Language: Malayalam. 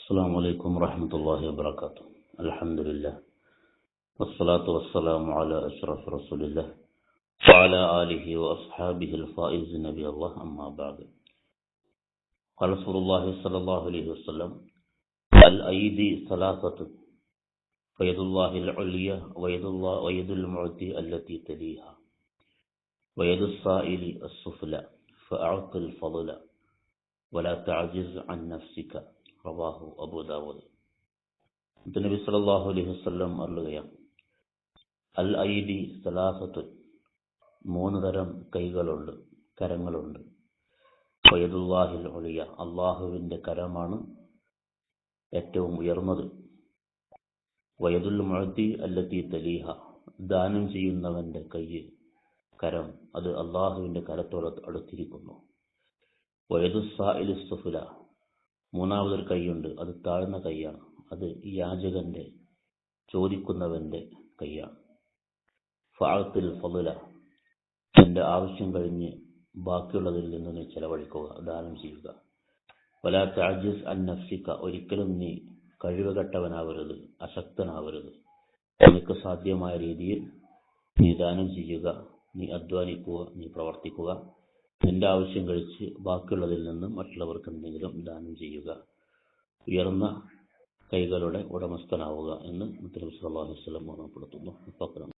السلام عليكم ورحمة الله وبركاته. الحمد لله والصلاة والسلام على أشرف رسول الله وعلى آله وأصحابه الفائز نبي الله. أما بعد، قال رسول الله صلى الله عليه وسلم: الأيدي ثلاثة، فيد الله العليا ويد المعطي التي تليها ويد السائل السفلى فأعط الفضل ولا تعجز عن نفسك. റവാഹു അബൂ ദാവൂദ്. നബി സല്ലല്ലാഹു അലൈഹി വസല്ലം പറയുകയാണ്, അൽ ഐദി സലാസത്ത്, മൂന്ന് തരം കൈകളുണ്ട്, കരങ്ങളുണ്ട്. വയദുല്ലാഹിൽ ഉലിയ, അള്ളാഹുവിന്റെ കരമാണ് ഏറ്റവും ഉയർന്നത്. വയദുൽ മുഅതി അല്ലതി തലീഹ, ദാനം ചെയ്യുന്നവന്റെ കൈ, കരം, അത് അള്ളാഹുവിന്റെ കരത്തോട് അടുത്തിരിക്കുന്നു. വയദുസ് സായിലി സുഫ്ല, മൂന്നാമതൊരു കൈയുണ്ട്, അത് താഴ്ന്ന കൈയാണ്, അത് യാചകന്റെ, ചോദിക്കുന്നവന്റെ കൈയാണ്. ഫഅത്തിൽ ഫളുല, നിന്റെ ആവശ്യം കഴിഞ്ഞ് ബാക്കിയുള്ളതിൽ നിന്ന് നീ ചെലവഴിക്കുക, ദാനം ചെയ്യുക. വലാ തഅജിസ് അൻ നഫ്സിക, ഒരിക്കലും നീ കഴിവുകെട്ടവനാവരുത്, അശക്തനാവരുത്. നിനക്ക് സാധ്യമായ രീതിയിൽ നീ ദാനം ചെയ്യുക, നീ അധ്വാനിക്കുക, നീ പ്രവർത്തിക്കുക. നിന്റെ ആവശ്യം കഴിച്ച് ബാക്കിയുള്ളതിൽ നിന്ന് മറ്റുള്ളവർക്ക് എന്തെങ്കിലും ദാനം ചെയ്യുക. ഉയർന്ന കൈകളുടെ ഉടമസ്ഥനാവുക എന്ന് നബി സല്ലല്ലാഹു അലൈഹി വസല്ലം ഓർമ്മപ്പെടുത്തുന്നു.